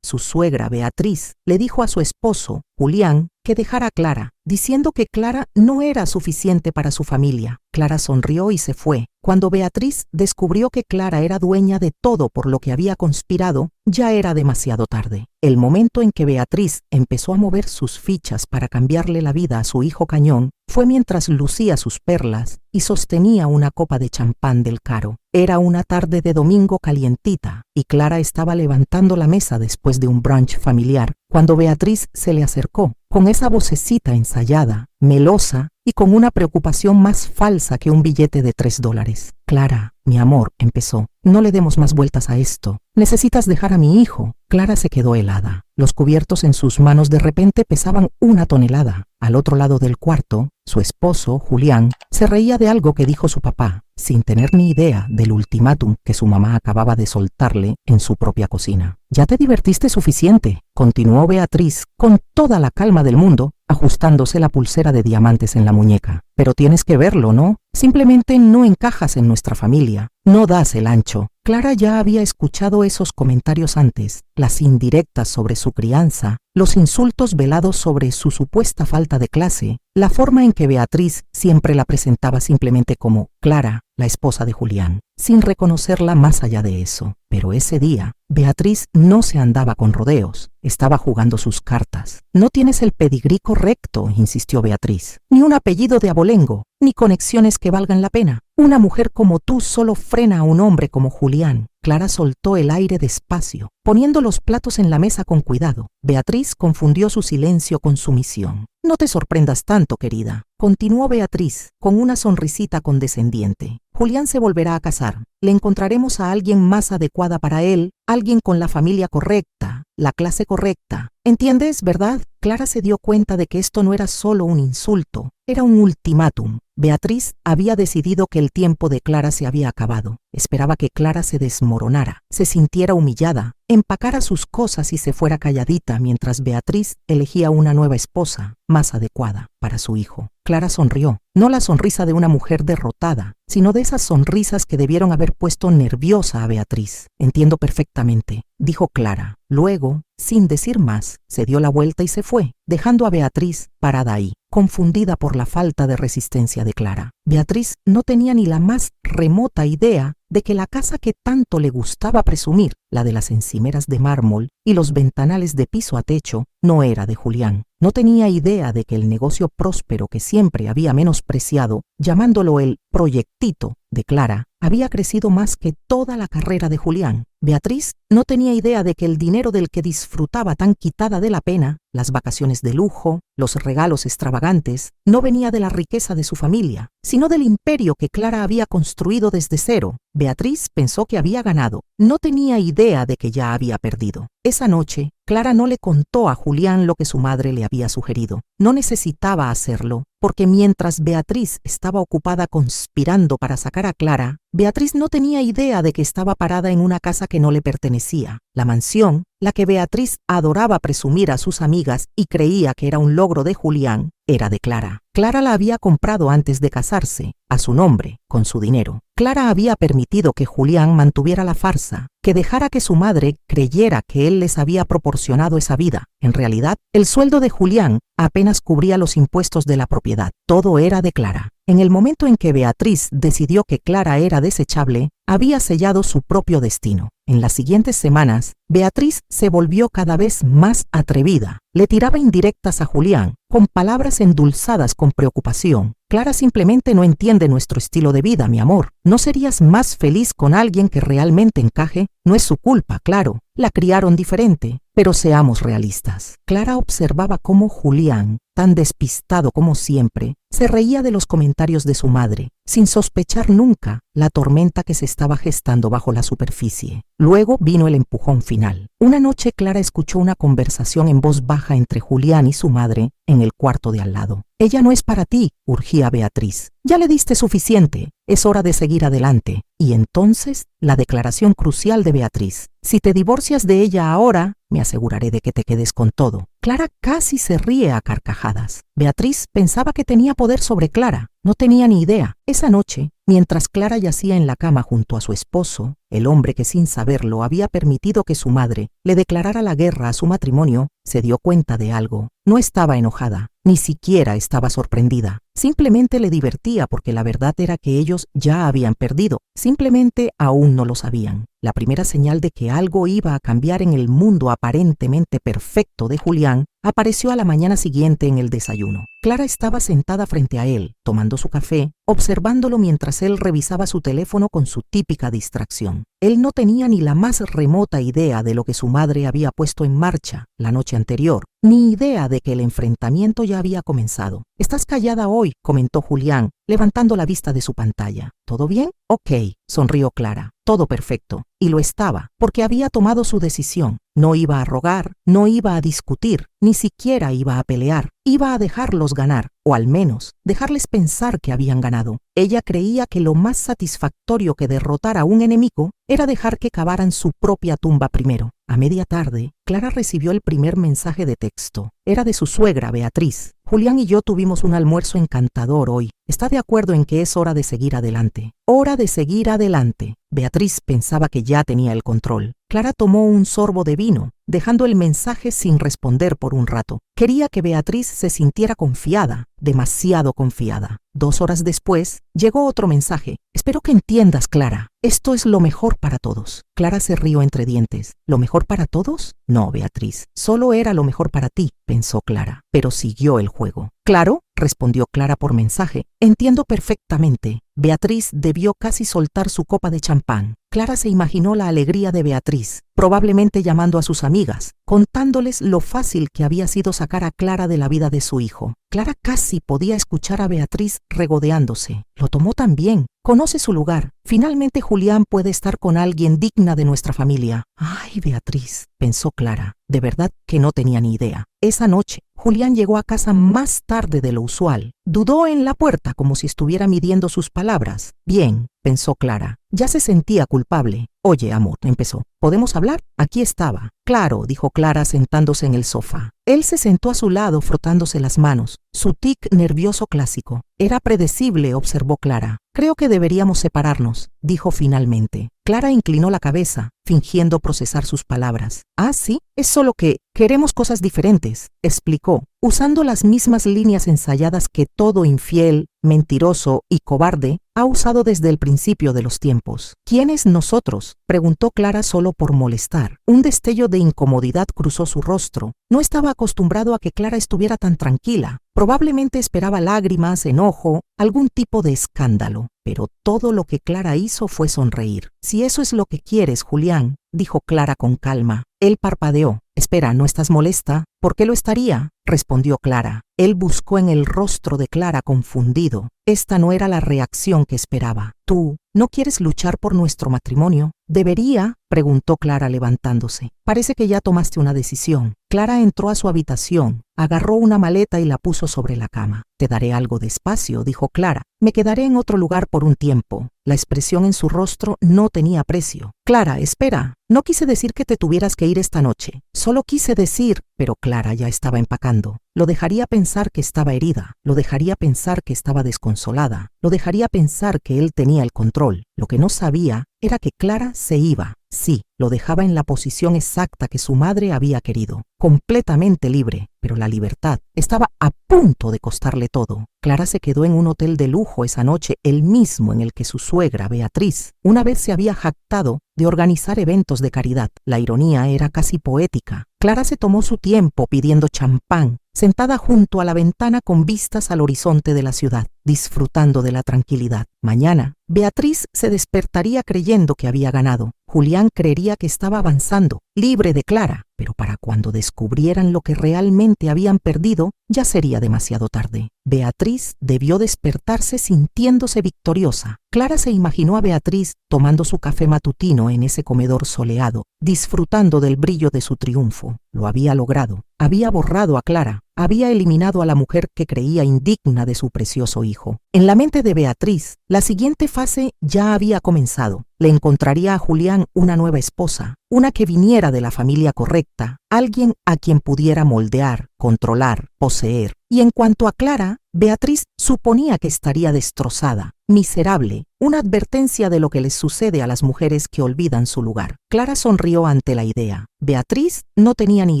su suegra Beatriz le dijo a su esposo, Julián, que dejara a Clara, diciendo que Clara no era suficiente para su familia. Clara sonrió y se fue. Cuando Beatriz descubrió que Clara era dueña de todo por lo que había conspirado, ya era demasiado tarde. El momento en que Beatriz empezó a mover sus fichas para cambiarle la vida a su hijo Cañón fue mientras lucía sus perlas y sostenía una copa de champán del caro. Era una tarde de domingo calientita y Clara estaba levantando la mesa después de un brunch familiar cuando Beatriz se le acercó con esa vocecita ensayada, melosa y con una preocupación más falsa que un billete de $3. Clara, mi amor, empezó, no le demos más vueltas a esto. Necesitas dejar a mi hijo. Clara se quedó helada. Los cubiertos en sus manos de repente pesaban 1 tonelada. Al otro lado del cuarto, su esposo, Julián, se reía de algo que dijo su papá, sin tener ni idea del ultimátum que su mamá acababa de soltarle en su propia cocina. Ya te divertiste suficiente, continuó Beatriz con toda la calma del mundo, ajustándose la pulsera de diamantes en la muñeca. Pero tienes que verlo, ¿no? Simplemente no encajas en nuestra familia. No das el ancho. Clara ya había escuchado esos comentarios antes, las indirectas sobre su crianza, los insultos velados sobre su supuesta falta de clase, la forma en que Beatriz siempre la presentaba simplemente como Clara, la esposa de Julián, sin reconocerla más allá de eso. Pero ese día, Beatriz no se andaba con rodeos, estaba jugando sus cartas. No tienes el pedigrí correcto, insistió Beatriz, ni un apellido de abolengo, ni conexiones que valgan la pena. Una mujer como tú solo frena a un hombre como Julián. Clara soltó el aire despacio, poniendo los platos en la mesa con cuidado. Beatriz confundió su silencio con sumisión. No te sorprendas tanto, querida, continuó Beatriz, con una sonrisita condescendiente. Julián se volverá a casar. Le encontraremos a alguien más adecuada para él, alguien con la familia correcta, la clase correcta. ¿Entiendes, verdad? Clara se dio cuenta de que esto no era solo un insulto, era un ultimátum. Beatriz había decidido que el tiempo de Clara se había acabado. Esperaba que Clara se desmoronara, se sintiera humillada, empacara sus cosas y se fuera calladita mientras Beatriz elegía una nueva esposa más adecuada para su hijo. Clara sonrió, no la sonrisa de una mujer derrotada, sino de esas sonrisas que debieron haber puesto nerviosa a Beatriz. Entiendo perfectamente, dijo Clara. Luego, sin decir más, se dio la vuelta y se fue, dejando a Beatriz parada ahí, confundida por la falta de resistencia de Clara. Beatriz no tenía ni la más remota idea de que la casa que tanto le gustaba presumir, la de las encimeras de mármol y los ventanales de piso a techo, no era de Julián. No tenía idea de que el negocio próspero que siempre había menospreciado, llamándolo el proyectito de Clara, había crecido más que toda la carrera de Julián. Beatriz no tenía idea de que el dinero del que disfrutaba tan quitada de la pena, las vacaciones de lujo, los regalos extravagantes, no venía de la riqueza de su familia, sino del imperio que Clara había construido desde cero. Beatriz pensó que había ganado, no tenía idea de que ya había perdido. Esa noche, Clara no le contó a Julián lo que su madre le había sugerido. No necesitaba hacerlo, porque mientras Beatriz estaba ocupada conspirando para sacar a Clara, Beatriz no tenía idea de que estaba parada en una casa que no le pertenecía. La mansión, la que Beatriz adoraba presumir a sus amigas y creía que era un logro de Julián, era de Clara. Clara la había comprado antes de casarse, a su nombre, con su dinero. Clara había permitido que Julián mantuviera la farsa, que dejara que su madre creyera que él les había proporcionado esa vida. En realidad, el sueldo de Julián apenas cubría los impuestos de la propiedad. Todo era de Clara. En el momento en que Beatriz decidió que Clara era desechable, había sellado su propio destino. En las siguientes semanas, Beatriz se volvió cada vez más atrevida. Le tiraba indirectas a Julián, con palabras endulzadas con preocupación. Clara simplemente no entiende nuestro estilo de vida, mi amor. ¿No serías más feliz con alguien que realmente encaje? No es su culpa, claro. La criaron diferente, pero seamos realistas. Clara observaba cómo Julián, tan despistado como siempre, se reía de los comentarios de su madre, sin sospechar nunca la tormenta que se estaba gestando bajo la superficie. Luego vino el empujón final. Una noche Clara escuchó una conversación en voz baja entre Julián y su madre en el cuarto de al lado. Ella no es para ti, urgía Beatriz. Ya le diste suficiente. Es hora de seguir adelante. Y entonces, la declaración crucial de Beatriz. Si te divorcias de ella ahora, me aseguraré de que te quedes con todo. Clara casi se ríe a carcajadas. Beatriz pensaba que tenía poder sobre Clara. No tenía ni idea. Esa noche, mientras Clara yacía en la cama junto a su esposo, El hombre que sin saberlo había permitido que su madre le declarara la guerra a su matrimonio, se dio cuenta de algo. No estaba enojada, ni siquiera estaba sorprendida. Simplemente le divertía porque la verdad era que ellos ya habían perdido. Simplemente aún no lo sabían. La primera señal de que algo iba a cambiar en el mundo aparentemente perfecto de Julián apareció a la mañana siguiente en el desayuno. Clara estaba sentada frente a él, tomando su café, observándolo mientras él revisaba su teléfono con su típica distracción. Él no tenía ni la más remota idea de lo que su madre había puesto en marcha la noche anterior, ni idea de que el enfrentamiento ya había comenzado. «Estás callada hoy», comentó Julián, levantando la vista de su pantalla. «¿Todo bien?» «Ok», sonrió Clara. Todo perfecto. Y lo estaba, porque había tomado su decisión. No iba a rogar, no iba a discutir, ni siquiera iba a pelear. Iba a dejarlos ganar, o al menos dejarles pensar que habían ganado. Ella creía que lo más satisfactorio que derrotar a un enemigo era dejar que cavaran su propia tumba primero. A media tarde, Clara recibió el primer mensaje de texto. Era de su suegra, Beatriz. «Julián y yo tuvimos un almuerzo encantador hoy. Está de acuerdo en que es hora de seguir adelante». Hora de seguir adelante. Beatriz pensaba que ya tenía el control. Clara tomó un sorbo de vino, dejando el mensaje sin responder por un rato. Quería que Beatriz se sintiera confiada, demasiado confiada. 2 horas después, llegó otro mensaje. «Espero que entiendas, Clara. Esto es lo mejor para todos». Clara se rió entre dientes. ¿Lo mejor para todos? No, Beatriz. Solo era lo mejor para ti, pensó Clara. Pero siguió el juego. «Claro», respondió Clara por mensaje. «Entiendo perfectamente». Beatriz debió casi soltar su copa de champán. Clara se imaginó la alegría de Beatriz, probablemente llamando a sus amigas, contándoles lo fácil que había sido sacar a Clara de la vida de su hijo. Clara casi podía escuchar a Beatriz regodeándose. Lo tomó tan bien. Conoce su lugar. Finalmente Julián puede estar con alguien digna de nuestra familia. «Ay, Beatriz», pensó Clara. De verdad que no tenía ni idea. Esa noche, Julián llegó a casa más tarde de lo usual. Dudó en la puerta como si estuviera midiendo sus palabras. «Bien», pensó Clara. Ya se sentía culpable. «Oye, amor», empezó. «¿Podemos hablar?» Aquí estaba. «Claro», dijo Clara sentándose en el sofá. Él se sentó a su lado frotándose las manos. Su tic nervioso clásico. «Era predecible», observó Clara. «Creo que deberíamos separarnos», dijo finalmente. Clara inclinó la cabeza, fingiendo procesar sus palabras. «Ah, sí, es solo que queremos cosas diferentes», explicó, usando las mismas líneas ensayadas que todo infiel, mentiroso y cobarde ha usado desde el principio de los tiempos. «¿Quiénes nosotros?», preguntó Clara solo por molestar. Un destello de incomodidad cruzó su rostro. No estaba acostumbrado a que Clara estuviera tan tranquila. Probablemente esperaba lágrimas, enojo, algún tipo de escándalo. Pero todo lo que Clara hizo fue sonreír. «Si eso es lo que quieres, Julián», dijo Clara con calma. Él parpadeó. «Espera, ¿no estás molesta?» «¿Por qué lo estaría?», respondió Clara. Él buscó en el rostro de Clara confundido. Esta no era la reacción que esperaba. «¿Tú no quieres luchar por nuestro matrimonio?» «¿Debería?», preguntó Clara levantándose. «Parece que ya tomaste una decisión». Clara entró a su habitación, agarró una maleta y la puso sobre la cama. «Te daré algo de espacio», dijo Clara. «Me quedaré en otro lugar por un tiempo». La expresión en su rostro no tenía precio. «Clara, espera. No quise decir que te tuvieras que ir esta noche. Solo quise decir…» Pero Clara ya estaba empacando. Lo dejaría pensar que estaba herida. Lo dejaría pensar que estaba desconsolada. Lo dejaría pensar que él tenía el control. Lo que no sabía era que Clara se iba. Sí, lo dejaba en la posición exacta que su madre había querido. Completamente libre. Pero la libertad estaba a punto de costarle todo. Clara se quedó en un hotel de lujo esa noche, el mismo en el que su suegra, Beatriz, una vez se había jactado de organizar eventos de caridad. La ironía era casi poética. Clara se tomó su tiempo pidiendo champán, sentada junto a la ventana con vistas al horizonte de la ciudad, disfrutando de la tranquilidad. Mañana, Beatriz se despertaría creyendo que había ganado. Julián creería que estaba avanzando, libre de Clara, pero para cuando descubrieran lo que realmente habían perdido, ya sería demasiado tarde. Beatriz debió despertarse sintiéndose victoriosa. Clara se imaginó a Beatriz tomando su café matutino en ese comedor soleado, disfrutando del brillo de su triunfo. Lo había logrado. Había borrado a Clara. Había eliminado a la mujer que creía indigna de su precioso hijo. En la mente de Beatriz, la siguiente fase ya había comenzado. Le encontraría a Julián una nueva esposa, una que viniera de la familia correcta, alguien a quien pudiera moldear, controlar, poseer. Y en cuanto a Clara, Beatriz suponía que estaría destrozada. miserable, una advertencia de lo que les sucede a las mujeres que olvidan su lugar. Clara sonrió ante la idea. Beatriz no tenía ni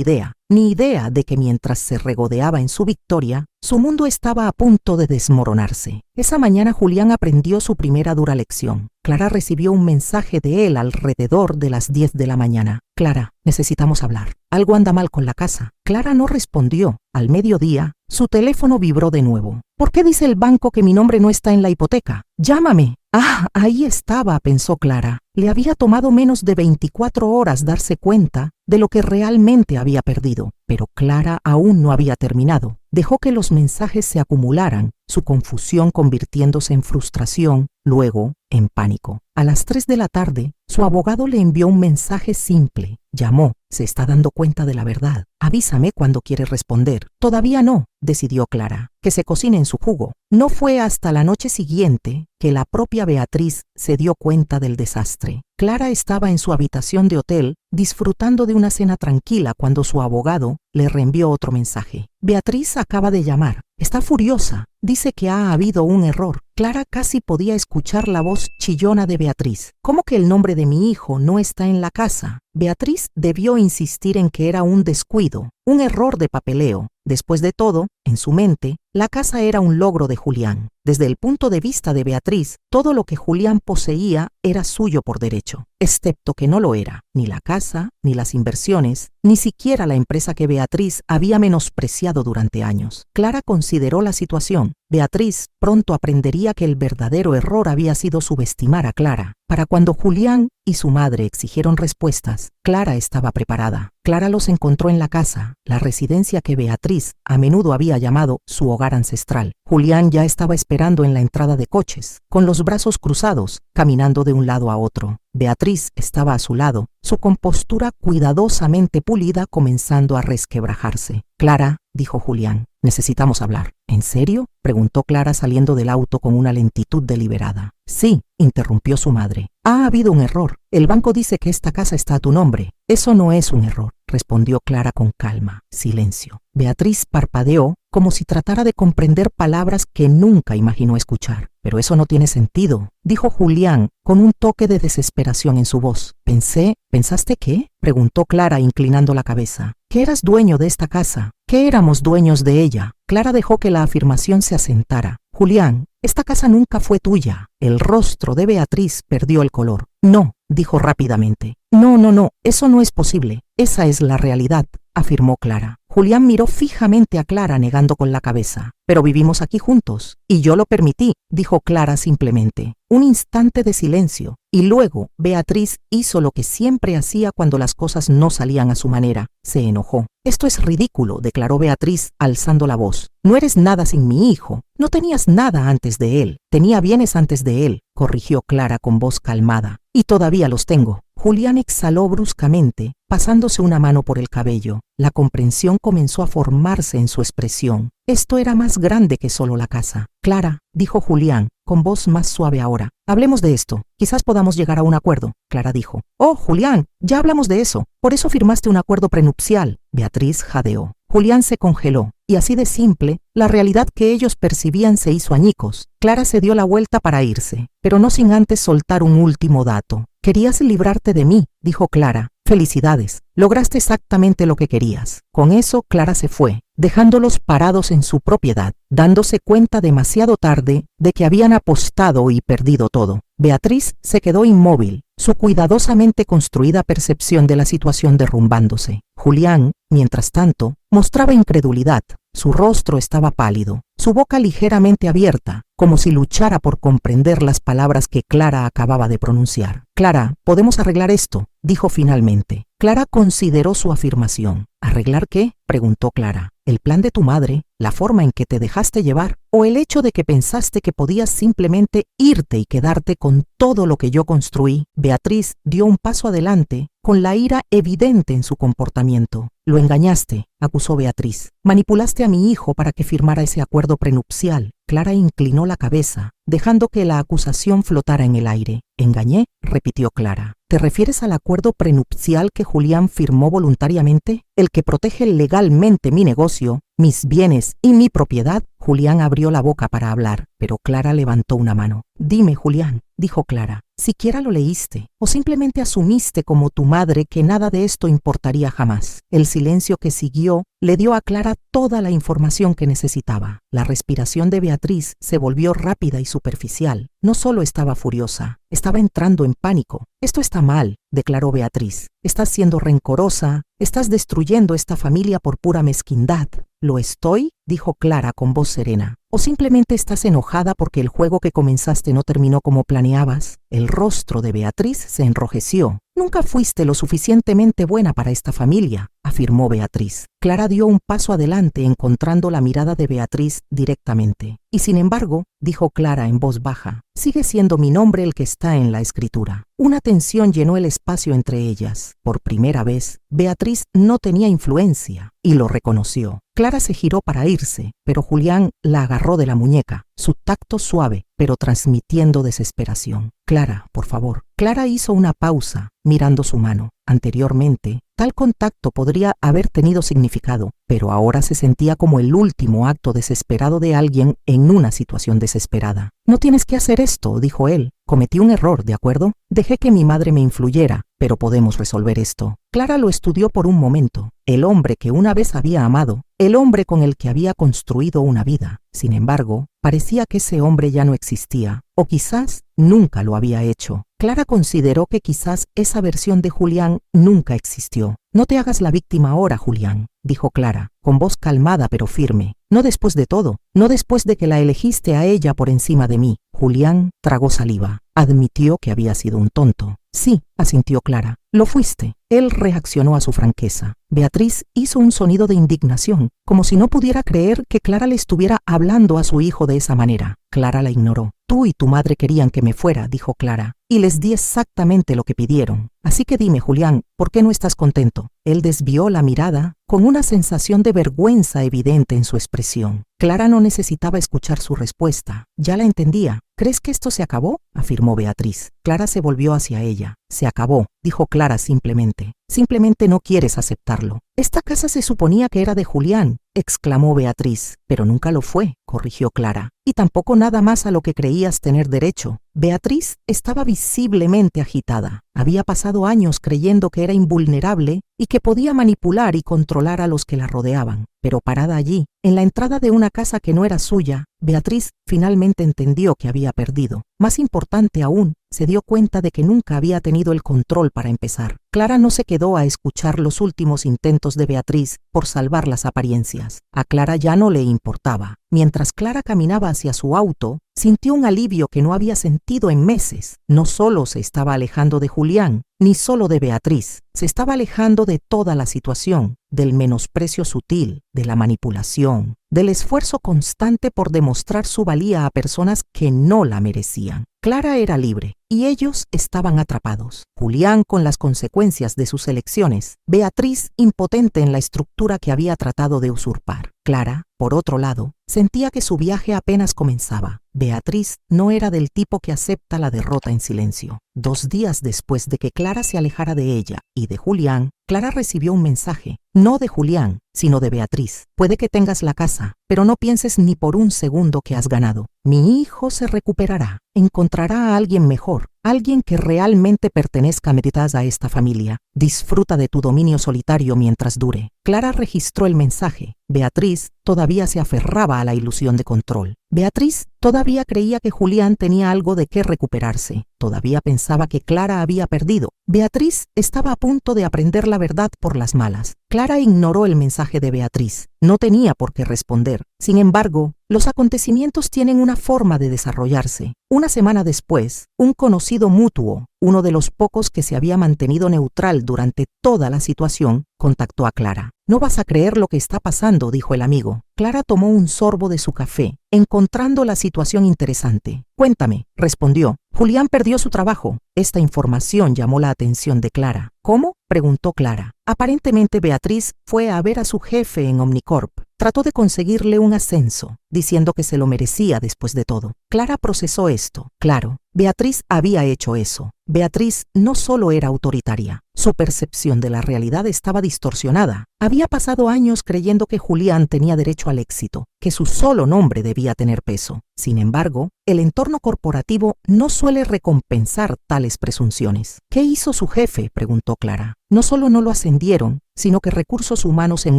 idea de que mientras se regodeaba en su victoria, su mundo estaba a punto de desmoronarse. Esa mañana Julián aprendió su primera dura lección. Clara recibió un mensaje de él alrededor de las 10 de la mañana. Clara, necesitamos hablar. Algo anda mal con la casa. Clara no respondió. Al mediodía, su teléfono vibró de nuevo. ¿Por qué dice el banco que mi nombre no está en la hipoteca? Llámame. Ah, ahí estaba, pensó Clara. Le había tomado menos de 24 horas darse cuenta de lo que realmente había perdido. Pero Clara aún no había terminado. Dejó que los mensajes se acumularan, su confusión convirtiéndose en frustración, luego en pánico. A las 3 de la tarde, su abogado le envió un mensaje simple. Llamó. Se está dando cuenta de la verdad. Avísame cuando quiere responder. Todavía no, decidió Clara. Que se cocine en su jugo. No fue hasta la noche siguiente que la propia Beatriz se dio cuenta del desastre. Clara estaba en su habitación de hotel disfrutando de una cena tranquila cuando su abogado le reenvió otro mensaje. Beatriz acaba de llamar. Está furiosa. Dice que ha habido un error. Clara casi podía escuchar la voz chillona de Beatriz. ¿Cómo que el nombre de mi hijo no está en la casa? Beatriz debió insistir en que era un descuido, un error de papeleo. Después de todo, en su mente, la casa era un logro de Julián. Desde el punto de vista de Beatriz, todo lo que Julián poseía era suyo por derecho, excepto que no lo era, ni la casa, ni las inversiones, ni siquiera la empresa que Beatriz había menospreciado durante años. Clara consideró la situación. Beatriz pronto aprendería que el verdadero error había sido subestimar a Clara. Para cuando Julián y su madre exigieron respuestas, Clara estaba preparada. Clara los encontró en la casa, la residencia que Beatriz a menudo había llamado su hogar ancestral. Julián ya estaba esperando en la entrada de coches, con los brazos cruzados, caminando de un lado a otro. Beatriz estaba a su lado, su compostura cuidadosamente pulida comenzando a resquebrajarse. Clara, dijo Julián, necesitamos hablar. ¿En serio?, preguntó Clara saliendo del auto con una lentitud deliberada. Sí, interrumpió su madre. Ha habido un error. El banco dice que esta casa está a tu nombre. Eso no es un error, respondió Clara con calma. Silencio. Beatriz parpadeó como si tratara de comprender palabras que nunca imaginó escuchar. Pero eso no tiene sentido, dijo Julián con un toque de desesperación en su voz. ¿Pensaste qué?, preguntó Clara inclinando la cabeza. Que eras dueño de esta casa, que éramos dueños de ella. Clara dejó que la afirmación se asentara. Julián, esta casa nunca fue tuya. El rostro de Beatriz perdió el color. No, dijo rápidamente. No, eso no es posible. Esa es la realidad, afirmó Clara. Julián miró fijamente a Clara negando con la cabeza. Pero vivimos aquí juntos, y yo lo permití, dijo Clara simplemente. Un instante de silencio, y luego Beatriz hizo lo que siempre hacía cuando las cosas no salían a su manera. Se enojó. Esto es ridículo, declaró Beatriz, alzando la voz. No eres nada sin mi hijo. No tenías nada antes de él. Tenía bienes antes de él, corrigió Clara con voz calmada. Y todavía los tengo. Julián exhaló bruscamente, pasándose una mano por el cabello. La comprensión comenzó a formarse en su expresión. Esto era más grande que solo la casa. Clara, dijo Julián, con voz más suave ahora. Hablemos de esto. Quizás podamos llegar a un acuerdo. Clara dijo. Oh, Julián, ya hablamos de eso. Por eso firmaste un acuerdo prenupcial. Beatriz jadeó. Julián se congeló, y así de simple, la realidad que ellos percibían se hizo añicos. Clara se dio la vuelta para irse, pero no sin antes soltar un último dato. Querías librarte de mí, dijo Clara. Felicidades, lograste exactamente lo que querías. Con eso, Clara se fue, dejándolos parados en su propiedad, dándose cuenta demasiado tarde de que habían apostado y perdido todo. Beatriz se quedó inmóvil, su cuidadosamente construida percepción de la situación derrumbándose. Julián, mientras tanto, mostraba incredulidad. Su rostro estaba pálido, su boca ligeramente abierta, como si luchara por comprender las palabras que Clara acababa de pronunciar. Clara, podemos arreglar esto, dijo finalmente. Clara consideró su afirmación. ¿Arreglar qué?, preguntó Clara. ¿El plan de tu madre, la forma en que te dejaste llevar, o el hecho de que pensaste que podías simplemente irte y quedarte con todo lo que yo construí? Beatriz dio un paso adelante, con la ira evidente en su comportamiento. Lo engañaste, acusó Beatriz. Manipulaste a mi hijo para que firmara ese acuerdo prenupcial. Clara inclinó la cabeza, dejando que la acusación flotara en el aire. ¿Engañé?, repitió Clara. ¿Te refieres al acuerdo prenupcial que Julián firmó voluntariamente? ¿El que protege legalmente mi negocio, mis bienes y mi propiedad? Julián abrió la boca para hablar, pero Clara levantó una mano. Dime, Julián, dijo Clara, ¿siquiera lo leíste o simplemente asumiste como tu madre que nada de esto importaría jamás? El silencio que siguió le dio a Clara toda la información que necesitaba. La respiración de Beatriz se volvió rápida y superficial. No solo estaba furiosa, estaba entrando en pánico. Esto está mal, declaró Beatriz. Estás siendo rencorosa, estás destruyendo esta familia por pura mezquindad. ¿Lo estoy?, dijo Clara con voz serena. ¿O simplemente estás enojada porque el juego que comenzaste no terminó como planeabas? El rostro de Beatriz se enrojeció. Nunca fuiste lo suficientemente buena para esta familia, afirmó Beatriz. Clara dio un paso adelante encontrando la mirada de Beatriz directamente. Y sin embargo, dijo Clara en voz baja, sigue siendo mi nombre el que está en la escritura. Una tensión llenó el espacio entre ellas. Por primera vez, Beatriz no tenía influencia y lo reconoció. Clara se giró para irse, pero Julián la agarró de la muñeca, su tacto suave, pero transmitiendo desesperación. Clara, por favor. Clara hizo una pausa, mirando su mano. Anteriormente, tal contacto podría haber tenido significado, pero ahora se sentía como el último acto desesperado de alguien en una situación desesperada. No tienes que hacer esto, dijo él. Cometí un error, ¿de acuerdo? Dejé que mi madre me influyera, pero podemos resolver esto. Clara lo estudió por un momento. El hombre que una vez había amado, el hombre con el que había construido una vida. Sin embargo, parecía que ese hombre ya no existía, o quizás nunca lo había hecho. Clara consideró que quizás esa versión de Julián nunca existió. No te hagas la víctima ahora, Julián, dijo Clara, con voz calmada pero firme. No después de todo, no después de que la elegiste a ella por encima de mí. Julián tragó saliva. Admitió que había sido un tonto. Sí, asintió Clara. Lo fuiste. Él reaccionó a su franqueza. Beatriz hizo un sonido de indignación, como si no pudiera creer que Clara le estuviera hablando a su hijo de esa manera. Clara la ignoró. Tú y tu madre querían que me fuera, dijo Clara, y les di exactamente lo que pidieron. Así que dime, Julián, ¿por qué no estás contento? Él desvió la mirada con una sensación de vergüenza evidente en su expresión. Clara no necesitaba escuchar su respuesta. Ya la entendía. ¿Crees que esto se acabó?, afirmó Beatriz. Clara se volvió hacia ella. Se acabó, dijo Clara simplemente. Simplemente no quieres aceptarlo. Esta casa se suponía que era de Julián, exclamó Beatriz. Pero nunca lo fue, corrigió Clara. Y tampoco nada más a lo que creías tener derecho. Beatriz estaba visiblemente agitada. Había pasado años creyendo que era invulnerable y que podía manipular y controlar a los que la rodeaban. Pero parada allí, en la entrada de una casa que no era suya, Beatriz finalmente entendió que había perdido. Más importante aún, se dio cuenta de que nunca había tenido el control para empezar. Clara no se quedó a escuchar los últimos intentos de Beatriz por salvar las apariencias. A Clara ya no le importaba. Mientras Clara caminaba hacia su auto, sintió un alivio que no había sentido en meses. No solo se estaba alejando de Julián, ni solo de Beatriz, se estaba alejando de toda la situación, del menosprecio sutil, de la manipulación, del esfuerzo constante por demostrar su valía a personas que no la merecían. Clara era libre y ellos estaban atrapados. Julián con las consecuencias de sus elecciones, Beatriz impotente en la estructura que había tratado de usurpar. Clara, por otro lado, sentía que su viaje apenas comenzaba. Beatriz no era del tipo que acepta la derrota en silencio. 2 días después de que Clara se alejara de ella y de Julián, Clara recibió un mensaje, no de Julián, sino de Beatriz. Puede que tengas la casa, pero no pienses ni por un segundo que has ganado. Mi hijo se recuperará, encontrará a alguien mejor, alguien que realmente pertenezca a esta familia. Disfruta de tu dominio solitario mientras dure. Clara registró el mensaje. Beatriz todavía se aferraba a la ilusión de control. Beatriz todavía creía que Julián tenía algo de qué recuperarse. Todavía pensaba que Clara había perdido. Beatriz estaba a punto de aprender la verdad por las malas. Clara ignoró el mensaje de Beatriz. No tenía por qué responder. Sin embargo, los acontecimientos tienen una forma de desarrollarse. Una semana después, un conocido mutuo, uno de los pocos que se había mantenido neutral durante toda la situación, contactó a Clara. No vas a creer lo que está pasando, dijo el amigo. Clara tomó un sorbo de su café, encontrando la situación interesante. Cuéntame, respondió. Julián perdió su trabajo. Esta información llamó la atención de Clara. ¿Cómo?, preguntó Clara. Aparentemente Beatriz fue a ver a su jefe en Omnicorp. Trató de conseguirle un ascenso, diciendo que se lo merecía después de todo. Clara procesó esto. Claro, Beatriz había hecho eso. Beatriz no solo era autoritaria, su percepción de la realidad estaba distorsionada. Había pasado años creyendo que Julián tenía derecho al éxito, que su solo nombre debía tener peso. Sin embargo, el entorno corporativo no suele recompensar tales presunciones. ¿Qué hizo su jefe?, preguntó Clara. No solo no lo ascendieron, sino que Recursos Humanos en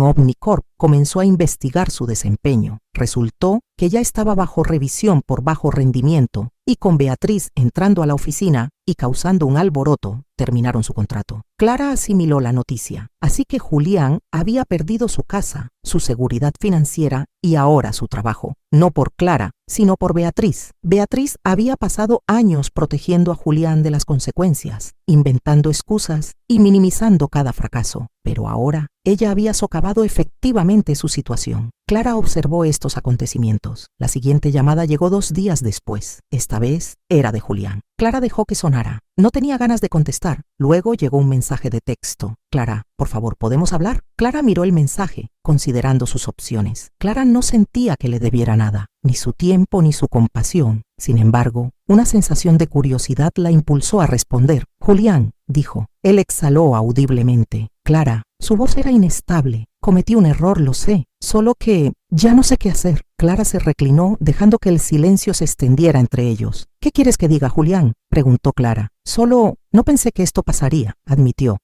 Omnicorp comenzó a investigar su desempeño. Resultó que ya estaba bajo revisión por bajo rendimiento, y con Beatriz entrando a la oficina y causando un alboroto, terminaron su contrato. Clara asimiló la noticia, así que Julián había perdido su casa, su seguridad financiera y ahora su trabajo. No por Clara, sino por Beatriz. Beatriz había pasado años protegiendo a Julián de las consecuencias, inventando excusas y minimizando cada fracaso. Pero ahora ella había socavado efectivamente su situación. Clara observó estos acontecimientos. La siguiente llamada llegó 2 días después. Esta vez era de Julián. Clara dejó que sonara. No tenía ganas de contestar. Luego llegó un mensaje de texto. Clara, por favor, ¿podemos hablar? Clara miró el mensaje, considerando sus opciones. Clara no sentía que le debiera nada, ni su tiempo ni su compasión. Sin embargo, una sensación de curiosidad la impulsó a responder. Julián, dijo. Él exhaló audiblemente. Clara, su voz era inestable. Cometí un error, lo sé, solo que ya no sé qué hacer. Clara se reclinó, dejando que el silencio se extendiera entre ellos. ¿Qué quieres que diga, Julián?, preguntó Clara. Solo no pensé que esto pasaría, admitió.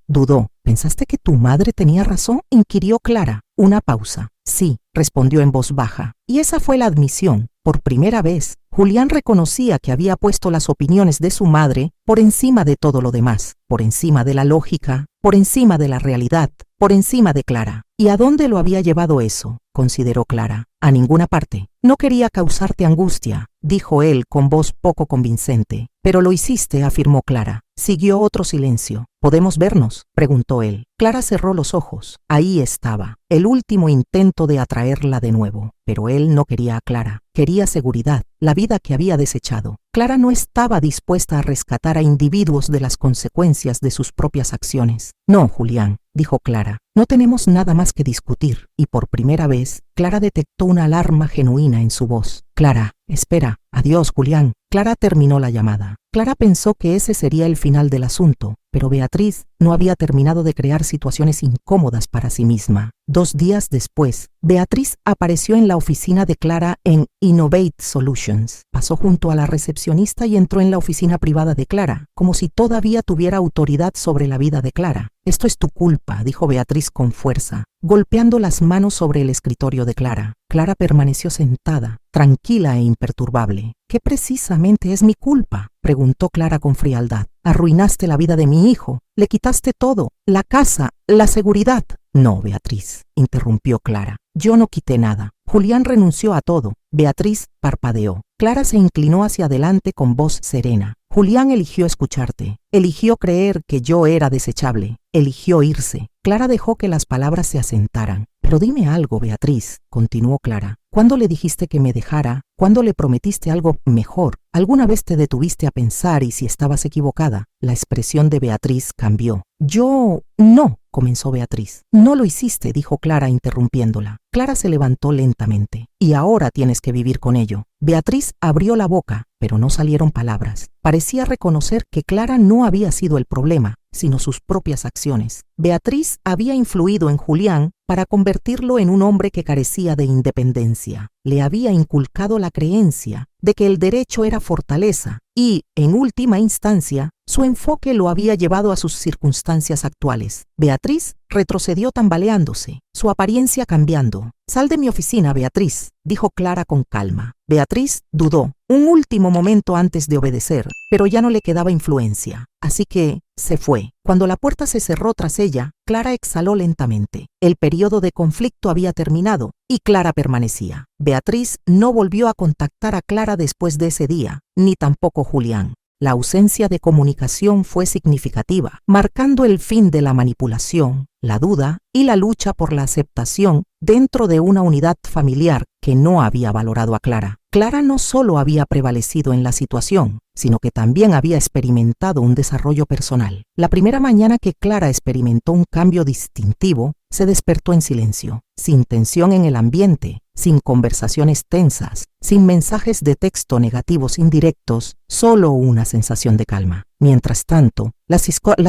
Dudó. ¿Pensaste que tu madre tenía razón?, inquirió Clara. Una pausa. Sí, respondió en voz baja. Y esa fue la admisión. Por primera vez, Julián reconocía que había puesto las opiniones de su madre por encima de todo lo demás, por encima de la lógica, por encima de la realidad, por encima de Clara. ¿Y a dónde lo había llevado eso?, consideró Clara. A ninguna parte. No quería causarte angustia, dijo él con voz poco convincente. Pero lo hiciste, afirmó Clara. Siguió otro silencio. ¿Podemos vernos?, preguntó él. Clara cerró los ojos. Ahí estaba, el último intento de atraerla de nuevo. Pero él no quería a Clara. Quería seguridad, la vida que había desechado. Clara no estaba dispuesta a rescatar a individuos de las consecuencias de sus propias acciones. No, Julián, dijo Clara, no tenemos nada más que discutir. Y por primera vez, Clara detectó una alarma genuina en su voz. Clara, espera. Adiós, Julián. Clara terminó la llamada. Clara pensó que ese sería el final del asunto, pero Beatriz no había terminado de crear situaciones incómodas para sí misma. 2 días después, Beatriz apareció en la oficina de Clara en Innovate Solutions. Pasó junto a la recepcionista y entró en la oficina privada de Clara, como si todavía tuviera autoridad sobre la vida de Clara. Esto es tu culpa, dijo Beatriz con fuerza, golpeando las manos sobre el escritorio de Clara. Clara permaneció sentada, tranquila e imperturbable. ¿Qué precisamente es mi culpa?, preguntó Clara con frialdad. Arruinaste la vida de mi hijo, le quitaste todo, la casa, la seguridad. No, Beatriz, interrumpió Clara. Yo no quité nada. Julián renunció a todo. Beatriz parpadeó. Clara se inclinó hacia adelante con voz serena. Julián eligió escucharte. Eligió creer que yo era desechable. Eligió irse. Clara dejó que las palabras se asentaran. Pero dime algo, Beatriz, continuó Clara. ¿Cuándo le dijiste que me dejara? ¿Cuándo le prometiste algo mejor? ¿Alguna vez te detuviste a pensar y si estabas equivocada? La expresión de Beatriz cambió. Yo no, comenzó Beatriz. No lo hiciste, dijo Clara interrumpiéndola. Clara se levantó lentamente. Y ahora tienes que vivir con ello. Beatriz abrió la boca, pero no salieron palabras. Parecía reconocer que Clara no había sido el problema, sino sus propias acciones. Beatriz había influido en Julián para convertirlo en un hombre que carecía de independencia. Le había inculcado la creencia de que el derecho era fortaleza y, en última instancia, su enfoque lo había llevado a sus circunstancias actuales. Beatriz retrocedió tambaleándose, su apariencia cambiando. «Sal de mi oficina, Beatriz», dijo Clara con calma. Beatriz dudó un último momento antes de obedecer, pero ya no le quedaba influencia. Así que se fue. Cuando la puerta se cerró tras ella, Clara exhaló lentamente. El periodo de conflicto había terminado y Clara permanecía. Beatriz no volvió a contactar a Clara después de ese día, ni tampoco Julián. La ausencia de comunicación fue significativa, marcando el fin de la manipulación, la duda y la lucha por la aceptación dentro de una unidad familiar que no había valorado a Clara. Clara no solo había prevalecido en la situación, sino que también había experimentado un desarrollo personal. La primera mañana que Clara experimentó un cambio distintivo, se despertó en silencio, sin tensión en el ambiente, sin conversaciones tensas, sin mensajes de texto negativos indirectos, solo una sensación de calma. Mientras tanto, las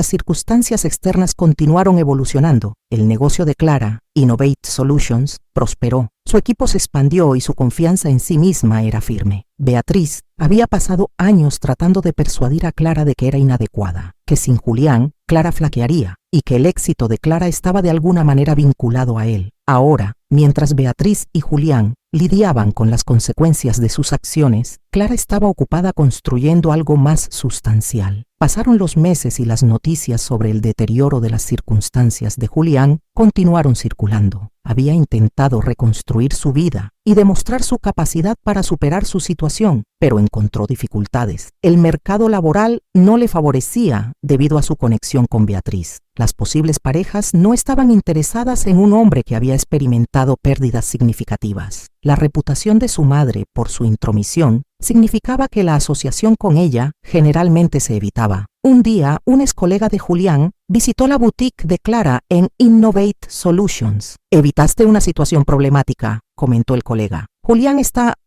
circunstancias externas continuaron evolucionando. El negocio de Clara, Innovate Solutions, prosperó. Su equipo se expandió y su confianza en sí misma era firme. Beatriz había pasado años tratando de persuadir a Clara de que era inadecuada, que sin Julián, Clara flaquearía, y que el éxito de Clara estaba de alguna manera vinculado a él. Ahora, mientras Beatriz y Julián lidiaban con las consecuencias de sus acciones, Clara estaba ocupada construyendo algo más sustancial. Pasaron los meses y las noticias sobre el deterioro de las circunstancias de Julián continuaron circulando. Había intentado reconstruir su vida y demostrar su capacidad para superar su situación, pero encontró dificultades. El mercado laboral no le favorecía debido a su conexión con Beatriz. Las posibles parejas no estaban interesadas en un hombre que había experimentado pérdidas significativas. La reputación de su madre por su intromisión significaba que la asociación con ella generalmente se evitaba. Un día, un ex colega de Julián visitó la boutique de Clara en Innovate Solutions. «Evitaste una situación problemática», comentó el colega. «Julián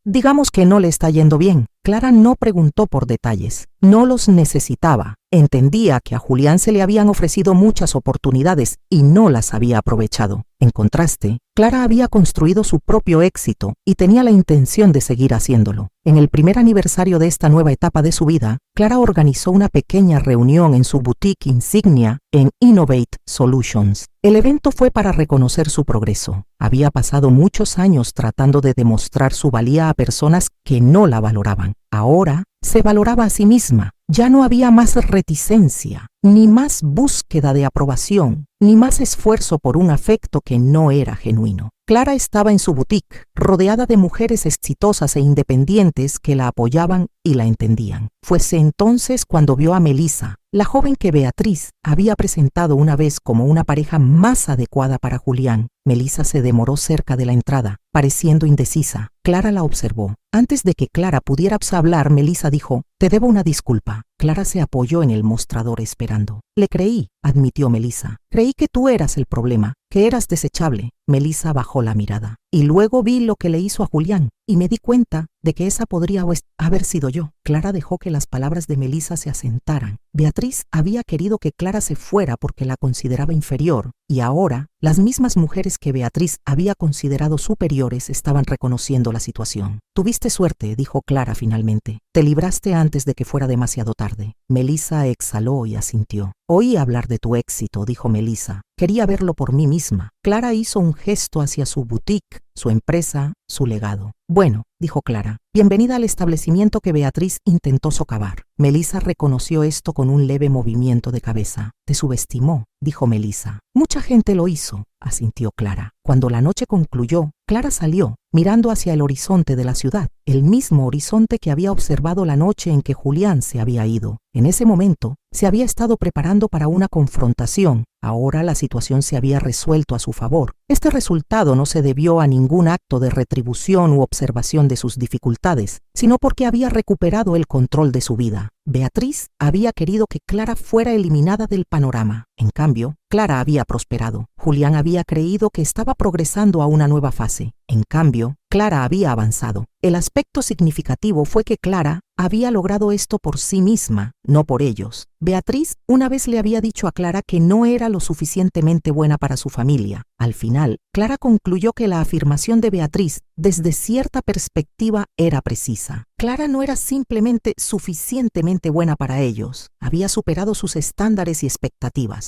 digamos que no le está yendo bien». Clara no preguntó por detalles. No los necesitaba. Entendía que a Julián se le habían ofrecido muchas oportunidades y no las había aprovechado. En contraste, Clara había construido su propio éxito y tenía la intención de seguir haciéndolo. En el primer aniversario de esta nueva etapa de su vida, Clara organizó una pequeña reunión en su boutique insignia en Innovate Solutions. El evento fue para reconocer su progreso. Había pasado muchos años tratando de demostrar su valía a personas que no la valoraban. Ahora se valoraba a sí misma. Ya no había más reticencia, ni más búsqueda de aprobación, ni más esfuerzo por un afecto que no era genuino. Clara estaba en su boutique, rodeada de mujeres exitosas e independientes que la apoyaban y la entendían. Fuese entonces cuando vio a Melissa, la joven que Beatriz había presentado una vez como una pareja más adecuada para Julián. Melissa se demoró cerca de la entrada, pareciendo indecisa. Clara la observó. Antes de que Clara pudiera hablar, Melissa dijo: «Te debo una disculpa». Clara se apoyó en el mostrador esperando. «Le creí», admitió Melissa. «Creí que tú eras el problema, que eras desechable». Melissa bajó la mirada. «Y luego vi lo que le hizo a Julián, y me di cuenta de que esa podría haber sido yo». Clara dejó que las palabras de Melissa se asentaran. Beatriz había querido que Clara se fuera porque la consideraba inferior, y ahora las mismas mujeres que Beatriz había considerado superiores estaban reconociendo la situación. «Tuviste suerte», dijo Clara finalmente. «Te libraste antes de que fuera demasiado tarde». Melissa exhaló y asintió. «Oí hablar de tu éxito», dijo Melissa. «Quería verlo por mí misma». Clara hizo un gesto hacia su boutique, su empresa, su legado. «Bueno», dijo Clara, «bienvenida al establecimiento que Beatriz intentó socavar». Melissa reconoció esto con un leve movimiento de cabeza. «Te subestimó», dijo Melissa. «Mucha gente lo hizo», asintió Clara. Cuando la noche concluyó, Clara salió, mirando hacia el horizonte de la ciudad, el mismo horizonte que había observado la noche en que Julián se había ido. En ese momento, se había estado preparando para una confrontación. Ahora la situación se había resuelto a su favor. Este resultado no se debió a ningún acto de retribución u observación de sus dificultades, sino porque había recuperado el control de su vida. Beatriz había querido que Clara fuera eliminada del panorama. En cambio, Clara había prosperado. Julián había creído que estaba progresando a una nueva fase. En cambio, Clara había avanzado. El aspecto significativo fue que Clara había logrado esto por sí misma, no por ellos. Beatriz una vez le había dicho a Clara que no era lo suficientemente buena para su familia. Al final, Clara concluyó que la afirmación de Beatriz, desde cierta perspectiva, era precisa. Clara no era simplemente suficientemente buena para ellos. Había superado sus estándares y expectativas.